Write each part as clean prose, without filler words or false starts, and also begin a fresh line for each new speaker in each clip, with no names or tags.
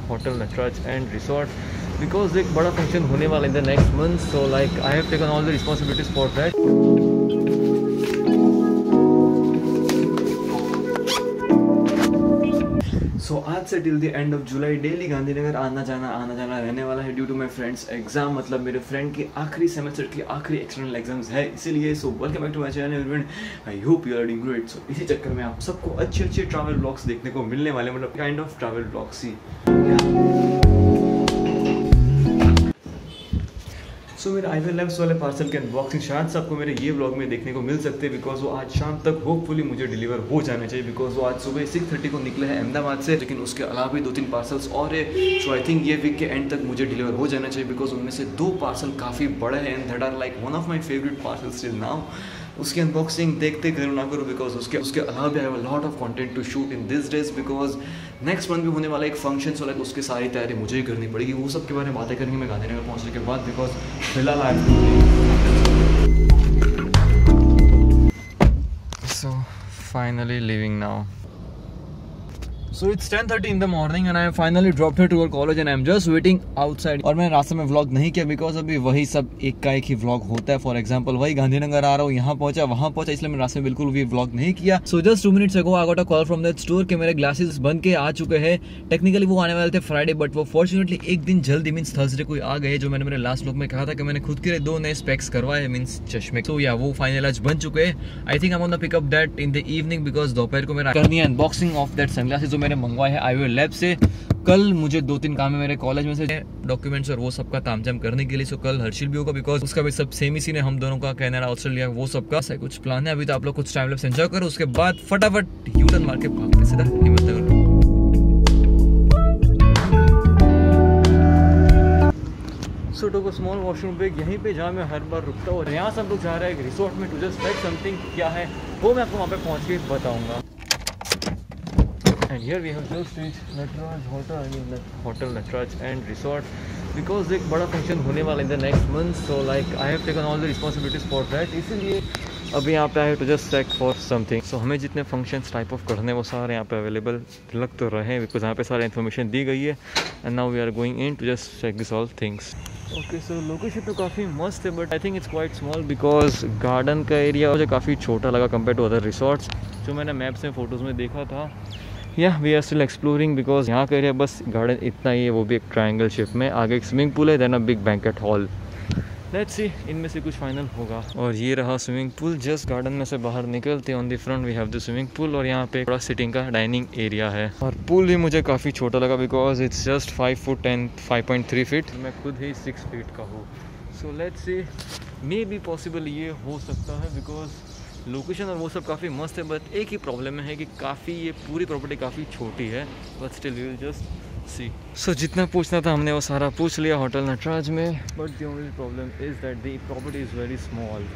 Hotel Nataraj and resort because एक बड़ा function होने वाला in the next month, so like I have taken all the responsibilities for that. So आज से till the end of July daily Gandhinagar आना जाना रहने वाला है due to my friend's exam, मतलब मेरे फ्रेंड की आखिरी सेमेस्टर की आखिरी एक्सटर्नल एग्जाम्स है, इसीलिए so welcome back to my channel everyone, I hope you are doing great. So इसी चक्कर में आप सबको अच्छे ट्रैवल ब्लॉग्स देखने को मिलने वाले, मतलब काइंड ऑफ ट्रैवल ब्लॉग्स ही। सो मेरे आईवे लैब्स वाले पार्सल के अनबॉक्सिंग शायद से आपको मेरे ये व्लॉग में देखने को मिल सकते हैं, बिकॉज वो आज शाम तक होपफुली मुझे डिलीवर हो जाना चाहिए, बिकॉज वो आज सुबह 6:30 को निकले हैं अहमदाबाद से, लेकिन उसके अलावा भी 2-3 पार्सल्स और है। सो आई थिंक ये वीक के एंड तक मुझे डिलीवर हो जाना चाहिए, बिकॉज उनमें से 2 पार्सल काफ़ी बड़े हैं and that are like one of my favourite parcels till now. उसकी अनबॉक्सिंग देखते करो ना करो, बिकॉज उसके अलावा भी I have a lot of content to shoot in this days, because next month भी होने वाला एक फंक्शन, सो लाइक उसकी सारी तैयारी मुझे ही करनी पड़ेगी। वो सब के बारे में बातें करेंगे मैं गांधीनगर पहुंचने के बाद, बिकॉज फिलहाल so finally living now. So it's 10:30 in the morning and I have finally dropped her to her college and I'm just waiting outside। और मैंने रास्ते में व्लॉग नहीं किया बिकॉज अभी वही सब एक का एक ही व्लॉग होता है। फॉर एग्जांपल वही गांधीनगर आ रहा हूँ, यहाँ पहुंचा वहाँ पहुंचा, इसलिए मैंने रास्ते में बिल्कुल भी व्लॉग नहीं किया। So just 2 minutes ago I got a call from that store कि मेरे ग्लासेस बन के आ चुके हैं। टेक्निकली वो आने वाले थे फ्राइडे, बट वो फॉर्चुनेटली एक दिन जल्दी मीन्स थर्सडे को आ गए, जो मैंने मेरे लास्ट व्लॉग में कहा था कि मैंने खुद के लिए 2 नए स्पेक्स करवाए मीन्स चश्मे। तो या वो फाइनल आज बन चुके हैं। I think I am gonna pick up that in the evening, because दोपहर को मेरा करनी है अनबॉक्सिंग ऑफ दैट सनग्लासेस जो मैंने मंगवाए हैं आईवे लैब से। कल मुझे 2-3 काम है मेरे कॉलेज में से डॉक्यूमेंट्स और वो सब का तामझाम करने के लिए। सो कल हर्षिल भी होगा बिकॉज उसका भी सब सेम ही सीन है, हम दोनों का कनाडा ऑस्ट्रेलिया वो सब का कुछ प्लान है। अभी तो आप लोग कुछ टाइम लैप्स एंजॉय करो, उसके बाद फटाफट यू टर्न मार के भागते सीधा हिम्मतनगर। सो टू स्मॉल वॉशरूम ब्रेक यहीं पे जहाँ मैं हर बार रुकता हूँ, और यहाँ से हम लोग जा रहे हैं एक रिसोर्ट में टू जस्ट पैक समथिंग। क्या है वो मैं आपको वहाँ पे पहुँच के बताऊँगा। And here we have just reached Nataraj Hotel Nataraj and Resort because एक बड़ा फंक्शन होने वाला in the next month, so like I have taken all the responsibilities for that, इसीलिए अभी यहाँ पे आए to just check for something. So हमें जितने फंक्शंस टाइप ऑफ करने वो सारे यहाँ पे अवेलेबल लग तो रहे हैं, बिकॉज यहाँ पे सारी इन्फॉर्मेशन दी गई है and now we are going in to just check this all things. Okay so location तो काफ़ी मस्त है, but I think it's quite small because garden का एरिया मुझे काफ़ी छोटा लगा कंपेयर टू अदर रिसोर्ट्स जो मैंने मैप्स में फ़ोटोज़ में देखा था। Yeah we are still exploring because यहाँ का एरिया बस गार्डन इतना ही है, वो भी एक ट्रायंगल शेप में। आगे एक स्विमिंग पूल है, then a big banquet hall. Let's see इनमें से कुछ फाइनल होगा। और ये रहा स्विमिंग पूल, जस्ट गार्डन में से बाहर निकलते on the front we have the swimming pool, और यहाँ पे थोड़ा सिटिंग का डाइनिंग एरिया है। और पूल भी मुझे काफ़ी छोटा लगा because it's just 5 foot and 5.3 feet. मैं खुद ही 6 फीट का हूँ। So let's see may be possible ये हो सकता है बिकॉज लोकेशन और वो सब काफ़ी मस्त है, बट एक ही प्रॉब्लम है कि काफ़ी ये पूरी प्रॉपर्टी काफ़ी छोटी है, but still we will just see. So जितना पूछना था हमने वो सारा पूछ लिया होटल नटराज में, but the only problem is that the property is very small.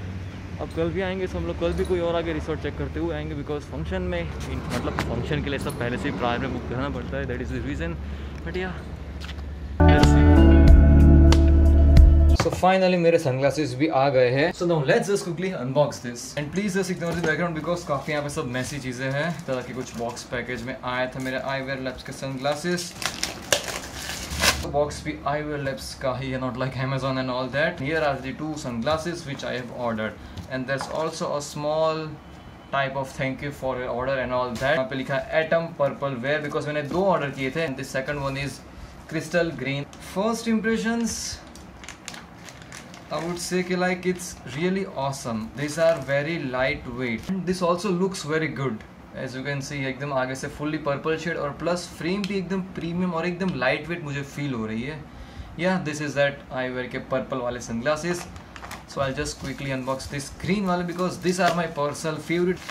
अब कल भी आएंगे, तो हम लोग कल भी कोई और आगे रिसोर्ट चेक करते हुए आएंगे, बिकॉज फंक्शन में मतलब फंक्शन के लिए सब पहले से ही प्रायर में बुक करना पड़ता है, that is the reason. But या So finally मेरे सनग्लासेस भी आ गए हैं। So now let's just quickly unbox this and please just ignore the background because काफ़ी यहाँ पे सब मैसी चीज़ें हैं। तरह के कुछ बॉक्स पैकेज में आया था मेरे आईवेयर लैब्स के सनग्लासेस। बॉक्स भी आईवेयर लैब्स का ही है, not like Amazon and all that. Here are the 2 sunglasses which I have ordered and there's also a small type of thank you for your order and all that. यहाँ पे लिखा है Atom Purple Wear because मैंने 2 order किए थे and the second one is Crystal Green. First impressions I would say कि like it's really awesome. These are very lightweight and this also looks very good. As you can see एकदम आगे से fully purple shade और plus frame भी एकदम premium और एकदम lightweight मुझे feel हो रही है। Yeah, this is that eyewear के purple वाले sunglasses. So I'll just quickly unbox this green वाले because these are my personal favorite.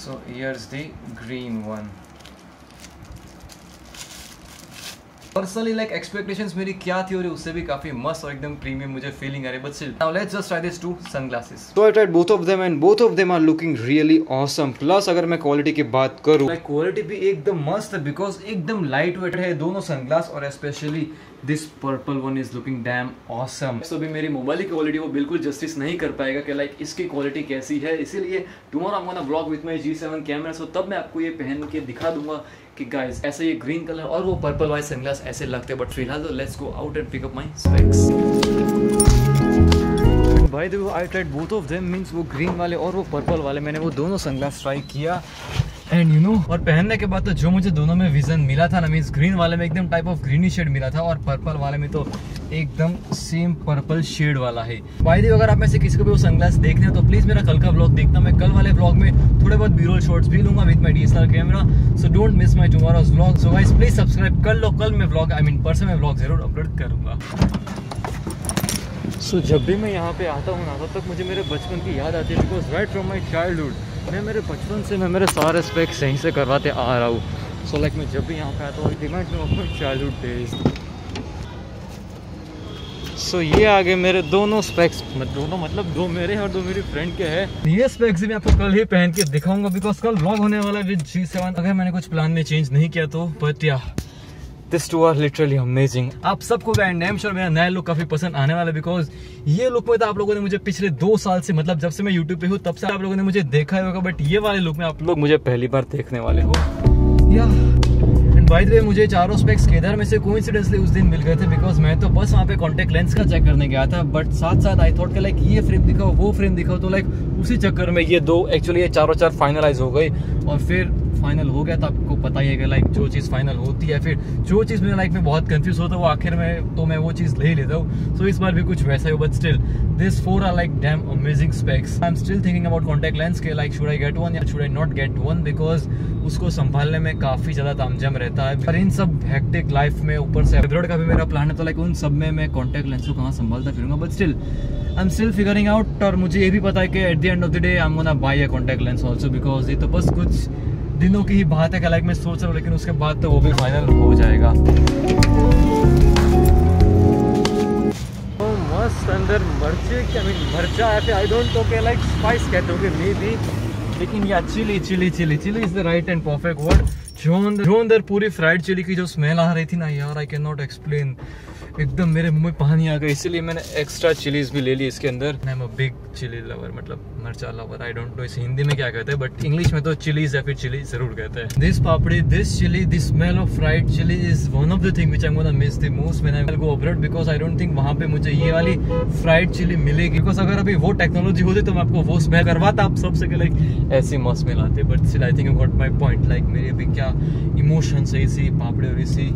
So here's the green one. Personally like expectations मेरी क्या थी और उससे भी काफी मस्त और एकदम प्रीमियम मुझे फीलिंग आ रही है, but still now let's just try this 2 sunglasses. So I tried both of them and both of them are looking really awesome. Plus अगर मैं क्वालिटी की बात करूं, लाइक क्वालिटी भी एकदम मस्त है बिकॉज एकदम लाइट वेट है दोनों सनग्लास, और specially this purple one is looking dam awesome. तो भी मेरी मोबाइल की क्वालिटी वो बिल्कुल जस्टिस नहीं कर पाएगा कि लाइक इसकी क्वालिटी कैसी है, इसीलिए tomorrow I am gonna vlog with my G7 camera. So तब मैं आपको ये पहन के दिखा दूंगा कि गाइस ऐसे ये ग्रीन कलर और वो पर्पल वाले सनग्लास ऐसे लगते हैं, बट फिलहाल तो let's go out and pick up my specs. भाई देखो I tried both of them, means वो ग्रीन वाले और वो पर्पल वाले, मैंने वो दोनों सनग्लास ट्राई किया एंड यू नो, और पहनने के बाद तो जो मुझे दोनों में विजन मिला था ना, मींस ग्रीन वाले में एकदम टाइप ऑफ ग्रीनी शेड मिला था और पर्पल वाले में तो एकदम सेम पर्पल शेड वाला है। भाई देखो अगर आप में से किसी को भी वो सनग्लास देखने हो तो प्लीज मेरा कल का व्लॉग देखना, मैं कल वाले व्लॉग में थोड़े बहुत बी-रोल शॉट्स भी लूंगा with my DSLR camera, so don't miss my tomorrow's vlog. So guys please subscribe कर लो, कल मैं व्लॉग परसों में व्लॉग जरूर अपलोड करूंगा। सो जब भी मैं यहाँ पे आता हूँ ना तब तक मुझे मेरे बचपन की याद आती है, because right from my childhood मैं मेरे बचपन से मैं मेरे सारे स्पेक्स सही से करवाते आ रहा हूँ। सो लाइक मैं जब भी यहाँ पे आता हूँ reminds me of my childhood days. So ये आगे मेरे दोनों स्पेक्स, दोनों मतलब दो मेरे और दो मेरी फ्रेंड के हैं। ये स्पेक्स भी मैं आपको कल ही पहन के दिखाऊंगा, बिकॉज कल व्लॉग होने वाला है विद G7 अगर मैंने कुछ प्लान में चेंज नहीं किया तो। But yeah this two are literally amazing. आप सबको आई एम श्योर मेरा नया लुक काफी पसंद आने वाला है, बिकॉज ये लुक में तो आप लोगों ने मुझे पिछले 2 साल से, मतलब जब से मैं यूट्यूब पे हूँ तब से आप लोगों ने मुझे देखा ही होगा, बट ये वाले लुक में आप लोग मुझे पहली बार देखने वाले हो। या एंड बाय द वे मुझे चारों स्पेक्स केदार में से कोइंसिडेंटली उस दिन मिल गए थे, बिकॉज मैं तो बस वहाँ पे कॉन्टेक्ट लेंस का चेक करने गया था, बट साथ साथ आई थॉट कि लाइक ये फ्रेम दिखाओ वो फ्रेम दिखाओ, तो लाइक उसी चक्कर में ये दो एक्चुअली ये चारों चार फाइनलाइज हो गई और फिर फाइनल हो गया। तो आपको पता ही है कि लाइक जो चीज़ फाइनल होती है, फिर जो चीज़ मेरे लाइफ में बहुत कंफ्यूज होता है वो आखिर में तो मैं वो चीज़ ले ही लेता हूँ। सो इस बार भी कुछ वैसा ही हो, but still this 4 are like damn amazing specs. I am still thinking about contact lens के like should I get one या should I not get one, because उसको संभालने में काफ़ी ज़्यादा तामझाम रहता है। पर इन सब हेक्टिक लाइफ में ऊपर से एब्रॉड का भी मेरा प्लान है, तो लाइक उन सब में मैं कॉन्टेक्ट लेंस को कहाँ संभालता फिरूंगा, but still I am still figuring out. और मुझे ये भी पता है कि at the end of the day I am gonna buy a contact lens also, because ये तो बस कुछ दिनों की ही बात है कि लाइक मैं सोच रहा हूँ, लेकिन उसके बाद तो वो भी फाइनल हो जाएगा। मस्त अंदर मर्चे, क्या मर्चा है, आई डोंट नो के लाइक स्पाइस कहते होगे मे बी, लेकिन yeah chilli chilli chilli chilli is the right and perfect word. जो अंदर पूरी फ्राइड चिली की जो स्मेल आ रही थी ना यार, आई कैन नॉट एक्सप्लेन, एकदम मेरे मुंह में पानी आ गया, इसीलिए मैंने एक्स्ट्रा चिलीज भी ले ली इसके अंदर। I am a big chilli lover, मतलब मर्चा लवर, आई डोंट नो इसे हिंदी में क्या कहते हैं, बट इंग्लिश में तो चिलीज या फिर चिली जरूर कहते हैं। This papdi, this chilli, this smell of fried chilli is one of the thing which I am gonna miss the most when I will go abroad, because I don't think वहां पे मुझे ये वाली फ्राइड चिली मिलेगी, because अगर अभी वो technology होती तो मैं आपको वो स्मेल करवाता आप सबसे कि लाइक ऐसी मस्त स्मेल आते, but still I think I got my point. Like मेरे अभी क्या इमोशंस है इसी पापड़ी और इसी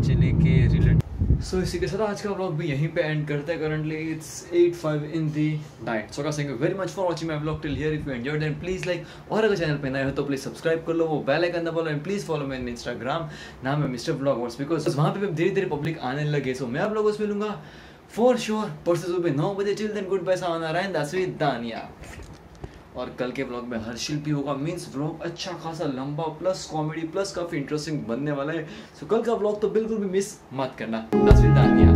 चिली के रिलेटेड। सो इसी के साथ आज का व्लॉग भी यहीं पे एंड करते हैं। Currently it's 8:05 in the night. So thank you very much for watching my vlog till here. If you enjoyed then please like, और अगर चैनल पे नए हो तो प्लीज सब्सक्राइब कर लो, वो बेल आइकन दबाओ and please follow me on Instagram, नाम है मिस्टर व्लॉगर्स, बिकॉज वहाँ पे धीरे धीरे पब्लिक आने लगे। सो मैं आप लोगों से मिलूंगा फॉर श्योर परसों सुबह 9 बजे। टिल देन गुड बाय, सावधान, दासवी दानिया। और कल के व्लॉग में हर्षिल भी होगा, मींस व्लॉग अच्छा खासा लंबा प्लस कॉमेडी प्लस काफी इंटरेस्टिंग बनने वाला है। सो कल का व्लॉग तो बिल्कुल भी मिस मत करना। दासवी दानिया।